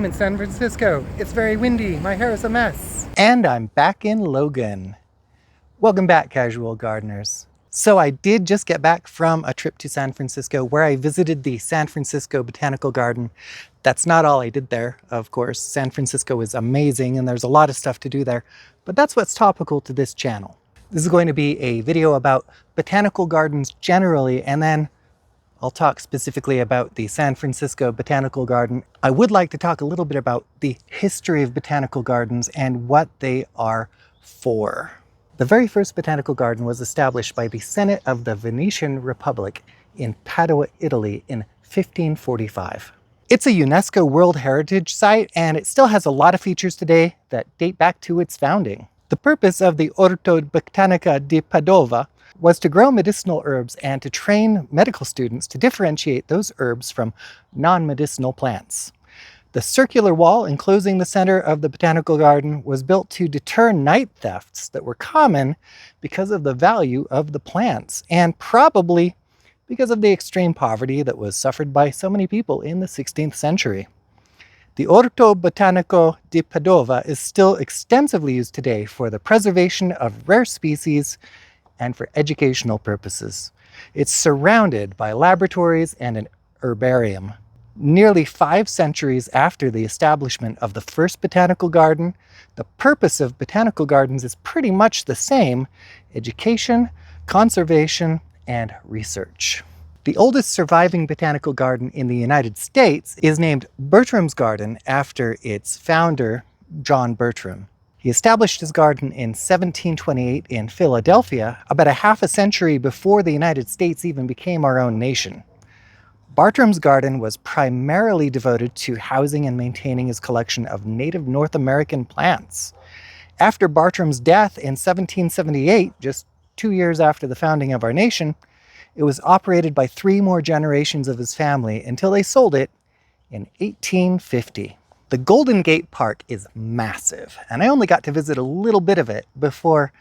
I'm in San Francisco. It's very windy. My hair is a mess. And I'm back in Logan. Welcome back, casual gardeners. So I did just get back from a trip to San Francisco where I visited the San Francisco Botanical Garden. That's not all I did there, of course. San Francisco is amazing and there's a lot of stuff to do there, but that's what's topical to this channel. This is going to be a video about botanical gardens generally, and then I'll talk specifically about the San Francisco Botanical Garden. I would like to talk a little bit about the history of botanical gardens and what they are for. The very first botanical garden was established by the Senate of the Venetian Republic in Padova, Italy in 1545. It's a UNESCO World Heritage Site, and it still has a lot of features today that date back to its founding. The purpose of the Orto Botanica di Padova was to grow medicinal herbs and to train medical students to differentiate those herbs from non-medicinal plants. The circular wall enclosing the center of the botanical garden was built to deter night thefts that were common because of the value of the plants, and probably because of the extreme poverty that was suffered by so many people in the 16th century. The Orto Botanico di Padova is still extensively used today for the preservation of rare species and for educational purposes. It's surrounded by laboratories and an herbarium. Nearly 5 centuries after the establishment of the first botanical garden, the purpose of botanical gardens is pretty much the same: education, conservation, and research. The oldest surviving botanical garden in the United States is named Bartram's Garden after its founder, John Bartram. He established his garden in 1728 in Philadelphia, about a half a century before the United States even became our own nation. Bartram's garden was primarily devoted to housing and maintaining his collection of native North American plants. After Bartram's death in 1778, just 2 years after the founding of our nation, it was operated by 3 more generations of his family until they sold it in 1850. The Golden Gate Park is massive, and I only got to visit a little bit of it before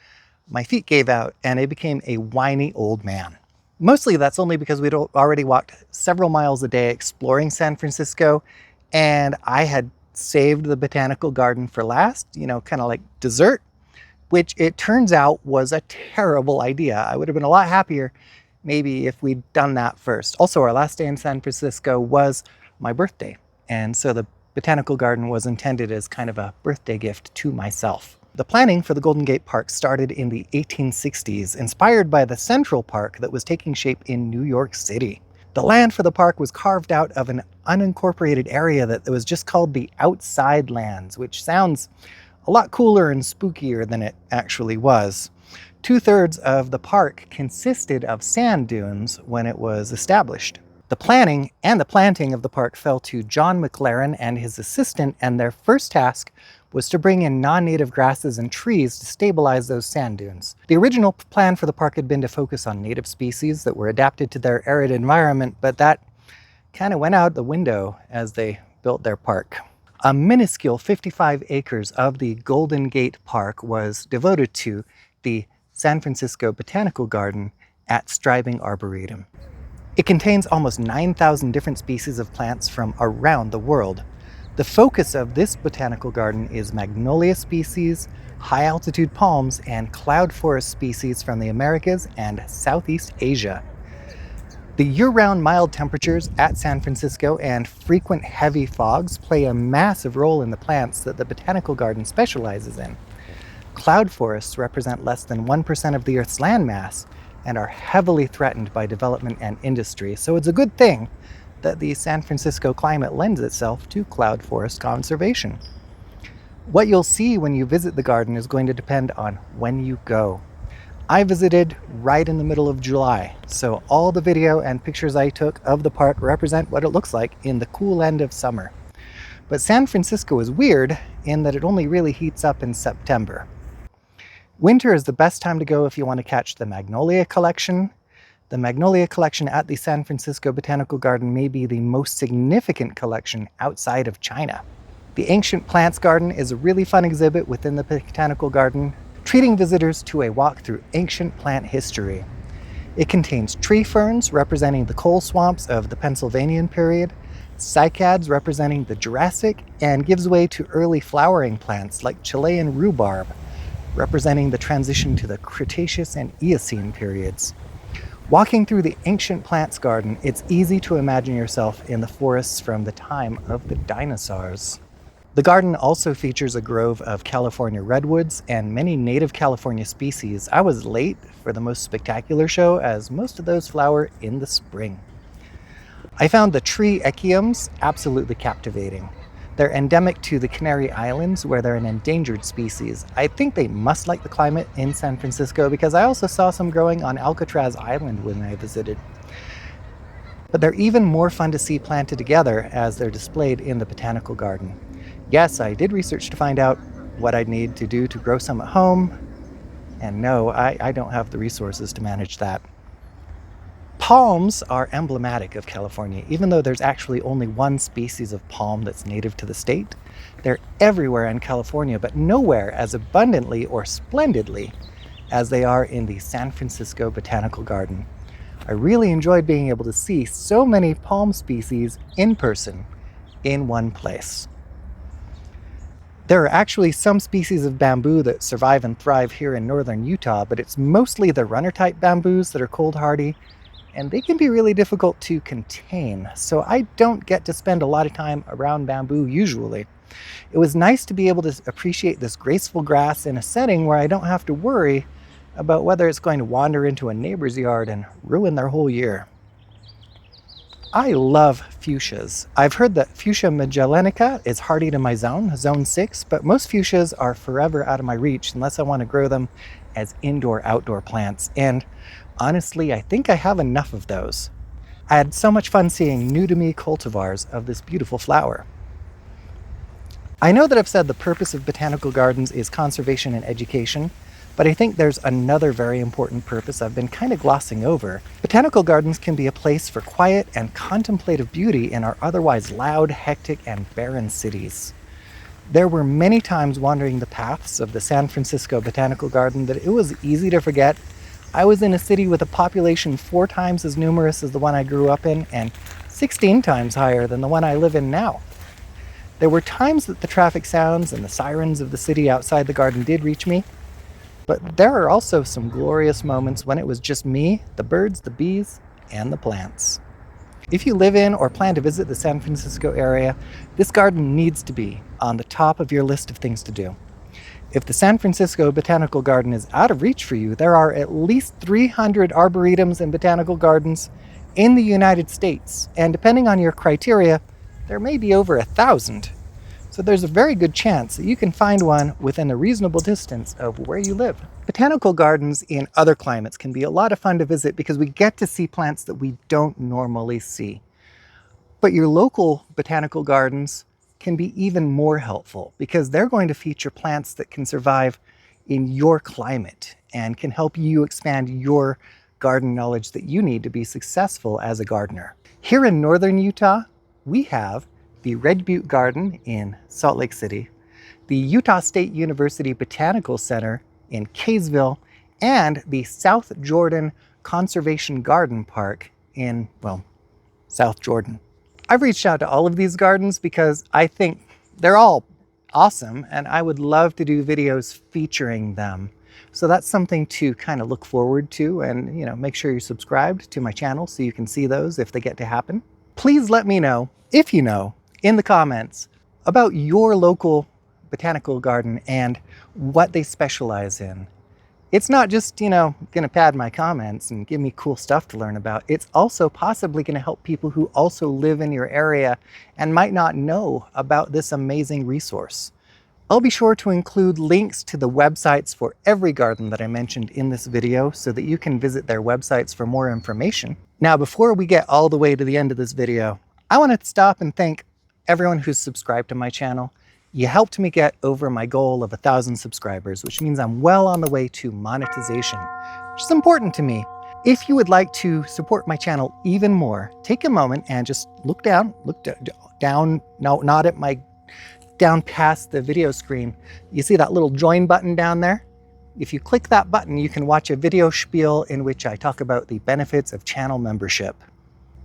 my feet gave out and I became a whiny old man. Mostly that's only because we'd already walked several miles a day exploring San Francisco, and I had saved the botanical garden for last, kind of like dessert, which it turns out was a terrible idea. I would have been a lot happier maybe if we'd done that first. Also, our last day in San Francisco was my birthday, and so the botanical garden was intended as kind of a birthday gift to myself. The planning for the Golden Gate Park started in the 1860s, inspired by the Central Park that was taking shape in New York City. The land for the park was carved out of an unincorporated area that was just called the Outside Lands, which sounds a lot cooler and spookier than it actually was. 2/3 of the park consisted of sand dunes when it was established. The planning and the planting of the park fell to John McLaren and his assistant, and their first task was to bring in non-native grasses and trees to stabilize those sand dunes. The original plan for the park had been to focus on native species that were adapted to their arid environment, but that kind of went out the window as they built their park. A minuscule 55 acres of the Golden Gate Park was devoted to the San Francisco Botanical Garden at Striving Arboretum. It contains almost 9,000 different species of plants from around the world. The focus of this botanical garden is magnolia species, high-altitude palms, and cloud forest species from the Americas and Southeast Asia. The year-round mild temperatures at San Francisco and frequent heavy fogs play a massive role in the plants that the botanical garden specializes in. Cloud forests represent less than 1% of the Earth's landmass and are heavily threatened by development and industry, so it's a good thing that the San Francisco climate lends itself to cloud forest conservation. What you'll see when you visit the garden is going to depend on when you go. I visited right in the middle of July, so all the video and pictures I took of the park represent what it looks like in the cool end of summer. But San Francisco is weird in that it only really heats up in September. Winter is the best time to go if you want to catch the magnolia collection. The magnolia collection at the San Francisco Botanical Garden may be the most significant collection outside of China. The Ancient Plants Garden is a really fun exhibit within the Botanical Garden, treating visitors to a walk through ancient plant history. It contains tree ferns representing the coal swamps of the Pennsylvanian period, cycads representing the Jurassic, and gives way to early flowering plants like Chilean rhubarb, representing the transition to the Cretaceous and Eocene periods. Walking through the ancient plants garden, it's easy to imagine yourself in the forests from the time of the dinosaurs. The garden also features a grove of California redwoods and many native California species. I was late for the most spectacular show, as most of those flower in the spring. I found the tree echiums absolutely captivating. They're endemic to the Canary Islands, where they're an endangered species. I think they must like the climate in San Francisco, because I also saw some growing on Alcatraz Island when I visited. But they're even more fun to see planted together as they're displayed in the Botanical Garden. Yes, I did research to find out what I'd need to do to grow some at home, and no, I don't have the resources to manage that. Palms are emblematic of California, even though there's actually only one species of palm that's native to the state. They're everywhere in California, but nowhere as abundantly or splendidly as they are in the San Francisco Botanical Garden. I really enjoyed being able to see so many palm species in person in one place. There are actually some species of bamboo that survive and thrive here in northern Utah, but it's mostly the runner-type bamboos that are cold hardy, and they can be really difficult to contain, so I don't get to spend a lot of time around bamboo usually. It was nice to be able to appreciate this graceful grass in a setting where I don't have to worry about whether it's going to wander into a neighbor's yard and ruin their whole year. I love fuchsias. I've heard that Fuchsia magellanica is hardy to my zone 6, but most fuchsias are forever out of my reach unless I want to grow them as indoor-outdoor plants, and honestly, I think I have enough of those. I had so much fun seeing new-to-me cultivars of this beautiful flower. I know that I've said the purpose of botanical gardens is conservation and education, but I think there's another very important purpose I've been kind of glossing over. Botanical gardens can be a place for quiet and contemplative beauty in our otherwise loud, hectic, and barren cities. There were many times wandering the paths of the San Francisco Botanical Garden that it was easy to forget I was in a city with a population 4 times as numerous as the one I grew up in and 16 times higher than the one I live in now. There were times that the traffic sounds and the sirens of the city outside the garden did reach me, but there are also some glorious moments when it was just me, the birds, the bees, and the plants. If you live in or plan to visit the San Francisco area, this garden needs to be on the top of your list of things to do. If the San Francisco Botanical Garden is out of reach for you, there are at least 300 arboretums and botanical gardens in the United States, and depending on your criteria, there may be over 1,000. So there's a very good chance that you can find one within a reasonable distance of where you live. Botanical gardens in other climates can be a lot of fun to visit because we get to see plants that we don't normally see. But your local botanical gardens can be even more helpful because they're going to feature plants that can survive in your climate and can help you expand your garden knowledge that you need to be successful as a gardener. Here in northern Utah, we have the Red Butte Garden in Salt Lake City, the Utah State University Botanical Center in Kaysville, and the South Jordan Conservation Garden Park in, well, South Jordan. I've reached out to all of these gardens because I think they're all awesome and I would love to do videos featuring them. So that's something to kind of look forward to, and make sure you're subscribed to my channel so you can see those if they get to happen. Please let me know, if you know, in the comments about your local botanical garden and what they specialize in. It's not just, gonna pad my comments and give me cool stuff to learn about. It's also possibly gonna help people who also live in your area and might not know about this amazing resource. I'll be sure to include links to the websites for every garden that I mentioned in this video so that you can visit their websites for more information. Now, before we get all the way to the end of this video, I want to stop and thank everyone who's subscribed to my channel. You helped me get over my goal of 1,000 subscribers, which means I'm well on the way to monetization, which is important to me. If you would like to support my channel even more, take a moment and just look down, down past the video screen. You see that little join button down there? If you click that button, you can watch a video spiel in which I talk about the benefits of channel membership.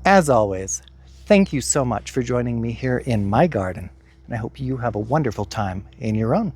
As always, Thank you so much for joining me here in my garden, and I hope you have a wonderful time in your own.